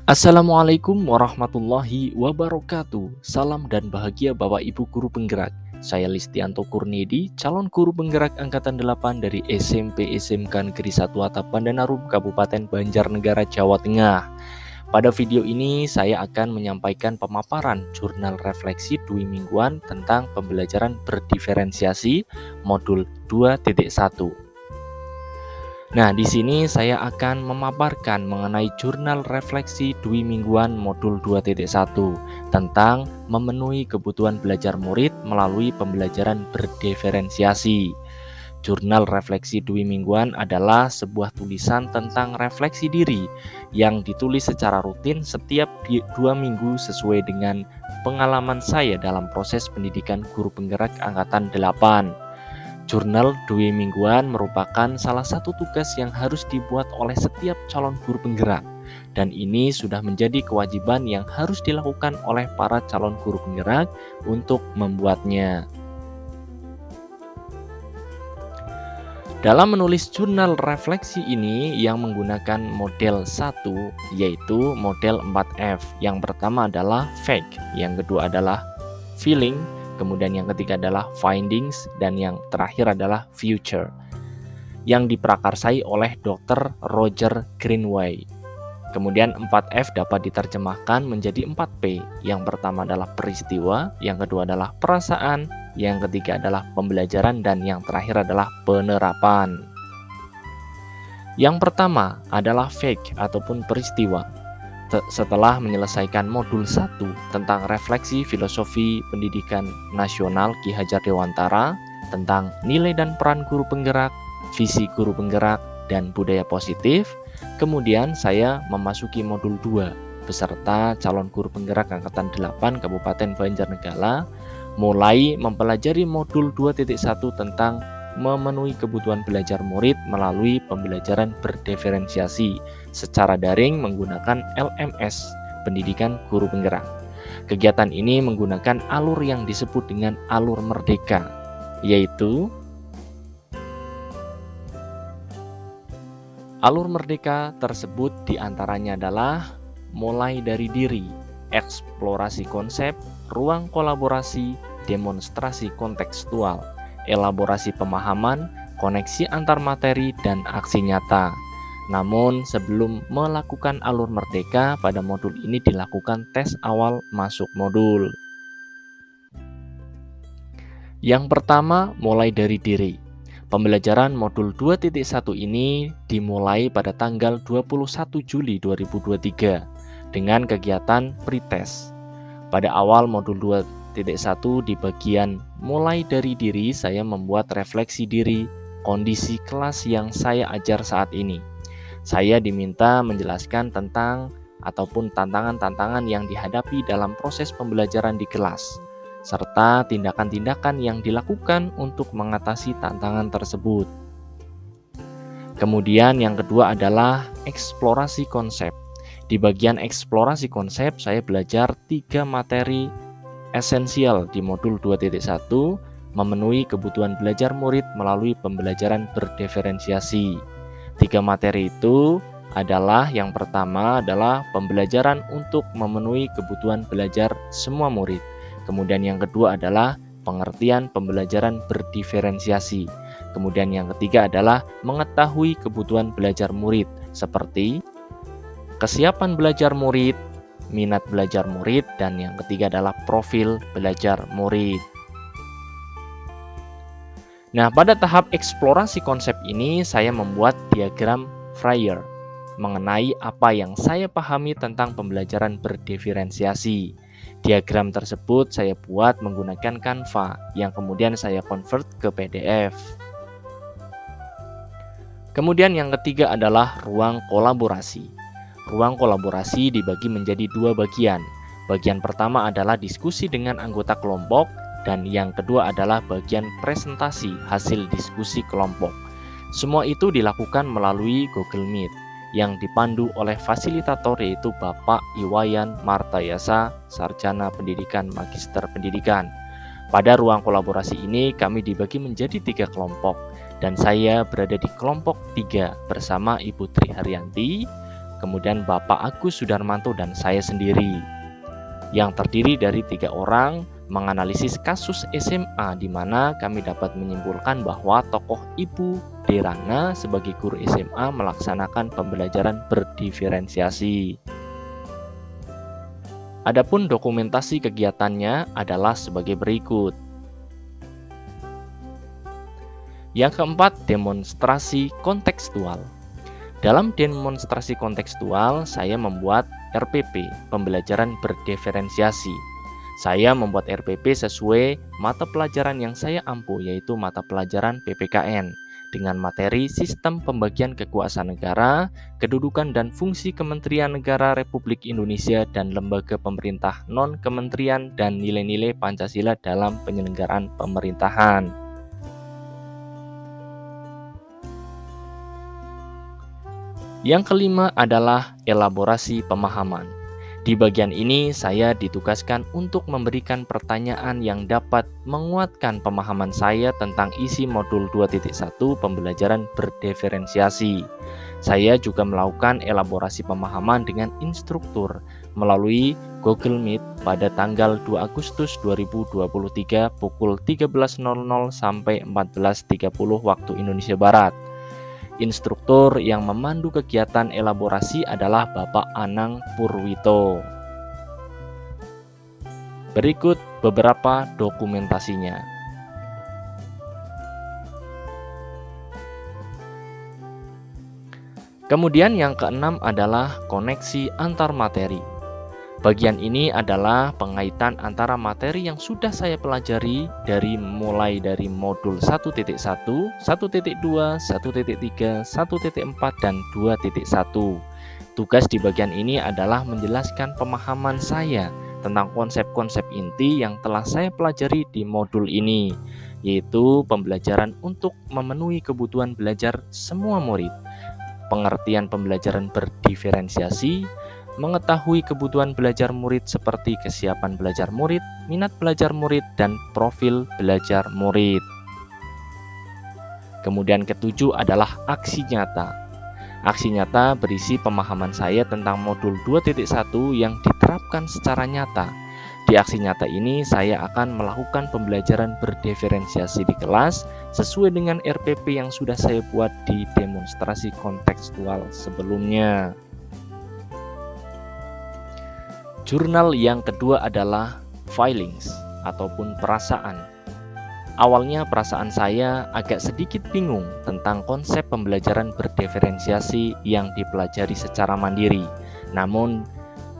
Assalamualaikum warahmatullahi wabarakatuh. Salam dan bahagia Bapak Ibu Guru Penggerak. Saya Listianto Kurnedi, calon guru penggerak Angkatan 8 dari SMP SMK Negeri 1 Atap Pandanarum, Kabupaten Banjarnegara, Jawa Tengah. Pada video ini saya akan menyampaikan pemaparan jurnal refleksi Dwi mingguan tentang pembelajaran berdiferensiasi modul 2.1. Nah, di sini saya akan memaparkan mengenai jurnal refleksi Dwi mingguan modul 2.1 tentang memenuhi kebutuhan belajar murid melalui pembelajaran berdiferensiasi. Jurnal refleksi Dwi mingguan adalah sebuah tulisan tentang refleksi diri yang ditulis secara rutin setiap 2 minggu sesuai dengan pengalaman saya dalam proses pendidikan guru penggerak Angkatan 8. Jurnal Dwi mingguan merupakan salah satu tugas yang harus dibuat oleh setiap calon guru penggerak, dan ini sudah menjadi kewajiban yang harus dilakukan oleh para calon guru penggerak untuk membuatnya. Dalam menulis jurnal refleksi ini yang menggunakan model 1, yaitu model 4F. Yang pertama adalah fact, yang kedua adalah feeling, kemudian yang ketiga adalah findings, dan yang terakhir adalah future, yang diprakarsai oleh Dr. Roger Greenway. Kemudian 4F dapat diterjemahkan menjadi 4P. Yang pertama adalah peristiwa, yang kedua adalah perasaan, yang ketiga adalah pembelajaran, dan yang terakhir adalah penerapan. Yang pertama adalah fact ataupun peristiwa. Setelah menyelesaikan modul 1 tentang refleksi filosofi pendidikan nasional Ki Hajar Dewantara, tentang nilai dan peran guru penggerak, visi guru penggerak, dan budaya positif, kemudian saya memasuki modul 2 beserta calon guru penggerak Angkatan 8 Kabupaten Banjarnegara, mulai mempelajari modul 2.1 tentang memenuhi kebutuhan belajar murid melalui pembelajaran berdiferensiasi secara daring menggunakan LMS, Pendidikan Guru Penggerak. Kegiatan ini menggunakan alur yang disebut dengan alur merdeka, yaitu alur merdeka tersebut diantaranya adalah mulai dari diri, eksplorasi konsep, ruang kolaborasi, demonstrasi kontekstual, elaborasi pemahaman, koneksi antar materi, dan aksi nyata. Namun sebelum melakukan alur merdeka, pada modul ini dilakukan tes awal masuk modul. Yang pertama, mulai dari diri. Pembelajaran modul 2.1 ini dimulai pada tanggal 21 Juli 2023 dengan kegiatan pretest. Pada awal modul 2.1 di bagian mulai dari diri, saya membuat refleksi diri, kondisi kelas yang saya ajar saat ini. Saya diminta menjelaskan tentang ataupun tantangan-tantangan yang dihadapi dalam proses pembelajaran di kelas, serta tindakan-tindakan yang dilakukan untuk mengatasi tantangan tersebut. Kemudian yang kedua adalah eksplorasi konsep. Di bagian eksplorasi konsep, saya belajar 3 materi esensial di modul 2.1, memenuhi kebutuhan belajar murid melalui pembelajaran berdiferensiasi. 3 materi itu adalah, yang pertama adalah pembelajaran untuk memenuhi kebutuhan belajar semua murid. Kemudian yang kedua adalah pengertian pembelajaran berdiferensiasi. Kemudian yang ketiga adalah mengetahui kebutuhan belajar murid, seperti kesiapan belajar murid, minat belajar murid, dan yang ketiga adalah profil belajar murid. Nah, pada tahap eksplorasi konsep ini saya membuat diagram Freire mengenai apa yang saya pahami tentang pembelajaran berdiferensiasi. Diagram tersebut saya buat menggunakan Canva yang kemudian saya convert ke PDF. Kemudian yang ketiga adalah ruang kolaborasi. Ruang kolaborasi dibagi menjadi 2 bagian. Bagian pertama adalah diskusi dengan anggota kelompok, dan yang kedua adalah bagian presentasi hasil diskusi kelompok. Semua itu dilakukan melalui Google Meet yang dipandu oleh fasilitator, yaitu Bapak Iwayan Martayasa, Sarjana Pendidikan Magister Pendidikan. Pada ruang kolaborasi ini kami dibagi menjadi 3 kelompok, dan saya berada di kelompok 3 bersama Ibu Tri Haryanti. kemudian Bapak Agus Sudarmanto dan saya sendiri, yang terdiri dari 3 orang menganalisis kasus SMA, di mana kami dapat menyimpulkan bahwa tokoh Ibu Derana sebagai guru SMA melaksanakan pembelajaran berdiferensiasi. Adapun dokumentasi kegiatannya adalah sebagai berikut. Yang keempat, demonstrasi kontekstual. Dalam demonstrasi kontekstual, saya membuat RPP, pembelajaran berdiferensiasi. Saya membuat RPP sesuai mata pelajaran yang saya ampu, yaitu mata pelajaran PPKN, dengan materi sistem pembagian kekuasaan negara, kedudukan dan fungsi Kementerian Negara Republik Indonesia dan lembaga pemerintah non-kementerian, dan nilai-nilai Pancasila dalam penyelenggaraan pemerintahan. Yang kelima adalah elaborasi pemahaman. Di bagian ini saya ditugaskan untuk memberikan pertanyaan yang dapat menguatkan pemahaman saya tentang isi modul 2.1 pembelajaran berdiferensiasi. Saya juga melakukan elaborasi pemahaman dengan instruktur melalui Google Meet pada tanggal 2 Agustus 2023 pukul 13.00 sampai 14.30 waktu Indonesia Barat. Instruktur yang memandu kegiatan elaborasi adalah Bapak Anang Purwito. Berikut beberapa dokumentasinya. Kemudian yang keenam adalah koneksi antar materi. Bagian ini adalah pengaitan antara materi yang sudah saya pelajari mulai dari modul 1.1, 1.2, 1.3, 1.4, dan 2.1. Tugas di bagian ini adalah menjelaskan pemahaman saya tentang konsep-konsep inti yang telah saya pelajari di modul ini, yaitu pembelajaran untuk memenuhi kebutuhan belajar semua murid, pengertian pembelajaran berdiferensiasi, mengetahui kebutuhan belajar murid seperti kesiapan belajar murid, minat belajar murid, dan profil belajar murid. Kemudian ketujuh adalah aksi nyata. Aksi nyata berisi pemahaman saya tentang modul 2.1 yang diterapkan secara nyata. Di aksi nyata ini saya akan melakukan pembelajaran berdiferensiasi di kelas sesuai dengan RPP yang sudah saya buat di demonstrasi kontekstual sebelumnya. Jurnal yang kedua adalah feelings ataupun perasaan. Awalnya perasaan saya agak sedikit bingung tentang konsep pembelajaran berdiferensiasi yang dipelajari secara mandiri. Namun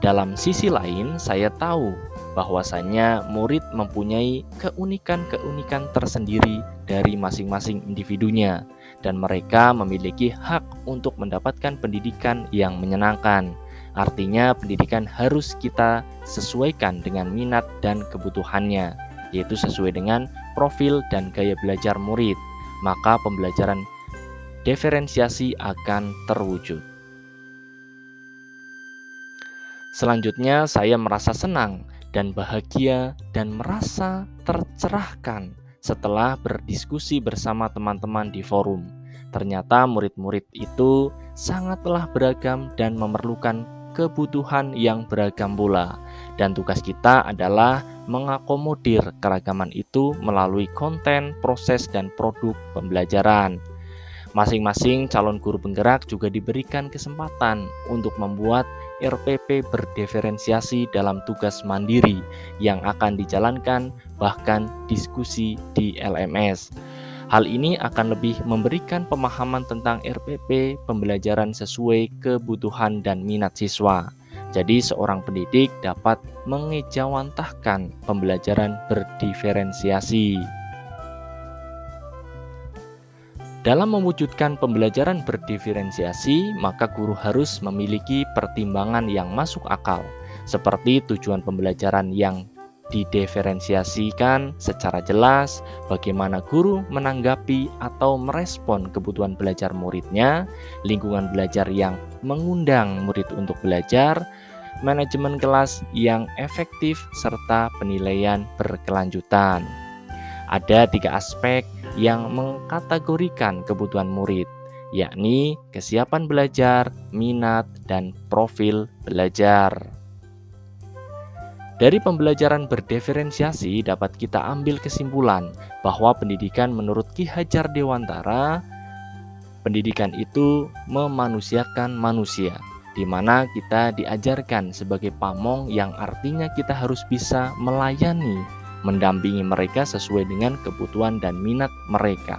dalam sisi lain saya tahu bahwasannya murid mempunyai keunikan-keunikan tersendiri dari masing-masing individunya, dan mereka memiliki hak untuk mendapatkan pendidikan yang menyenangkan. Artinya pendidikan harus kita sesuaikan dengan minat dan kebutuhannya, yaitu sesuai dengan profil dan gaya belajar murid, maka pembelajaran diferensiasi akan terwujud. Selanjutnya saya merasa senang dan bahagia dan merasa tercerahkan setelah berdiskusi bersama teman-teman di forum. Ternyata murid-murid itu sangatlah beragam dan memerlukan kebutuhan yang beragam pula, dan tugas kita adalah mengakomodir keragaman itu melalui konten, proses, dan produk pembelajaran. Masing-masing calon guru penggerak juga diberikan kesempatan untuk membuat RPP berdiferensiasi dalam tugas mandiri yang akan dijalankan, bahkan diskusi di LMS. Hal ini akan lebih memberikan pemahaman tentang RPP pembelajaran sesuai kebutuhan dan minat siswa. Jadi seorang pendidik dapat mengejawantahkan pembelajaran berdiferensiasi. Dalam mewujudkan pembelajaran berdiferensiasi, maka guru harus memiliki pertimbangan yang masuk akal, seperti tujuan pembelajaran yang didiferensiasikan secara jelas, bagaimana guru menanggapi atau merespon kebutuhan belajar muridnya, lingkungan belajar yang mengundang murid untuk belajar, manajemen kelas yang efektif, serta penilaian berkelanjutan. Ada 3 aspek yang mengkategorikan kebutuhan murid. yakni kesiapan belajar, minat, dan profil belajar. Dari pembelajaran berdiferensiasi dapat kita ambil kesimpulan bahwa pendidikan menurut Ki Hajar Dewantara, pendidikan itu memanusiakan manusia, di mana kita diajarkan sebagai pamong yang artinya kita harus bisa melayani, mendampingi mereka sesuai dengan kebutuhan dan minat mereka.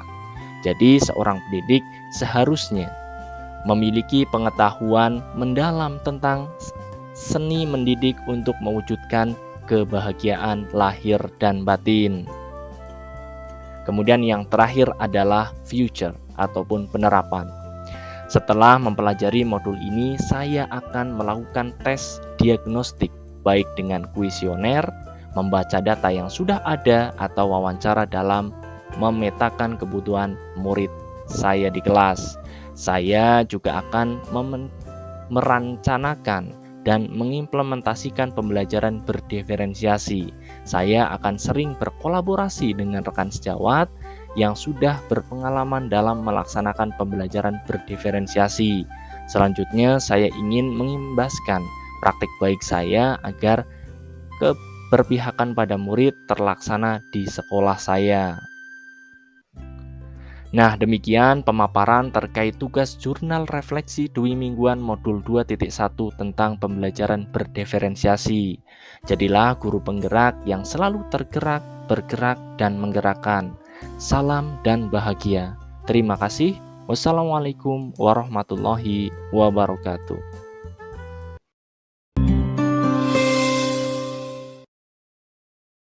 Jadi seorang pendidik seharusnya memiliki pengetahuan mendalam tentang seni mendidik untuk mewujudkan kebahagiaan lahir dan batin. Kemudian yang terakhir adalah future ataupun penerapan. Setelah mempelajari modul ini, saya akan melakukan tes diagnostik baik dengan kuesioner, membaca data yang sudah ada, atau wawancara dalam memetakan kebutuhan murid saya di kelas. Saya juga akan merencanakan dan mengimplementasikan pembelajaran berdiferensiasi. Saya akan sering berkolaborasi dengan rekan sejawat yang sudah berpengalaman dalam melaksanakan pembelajaran berdiferensiasi. Selanjutnya, saya ingin mengimbaskan praktik baik saya agar keberpihakan pada murid terlaksana di sekolah saya. Nah, demikian pemaparan terkait tugas jurnal refleksi Dwi Mingguan modul 2.1 tentang pembelajaran berdiferensiasi. Jadilah guru penggerak yang selalu tergerak, bergerak, dan menggerakkan. Salam dan bahagia. Terima kasih. Wassalamualaikum warahmatullahi wabarakatuh.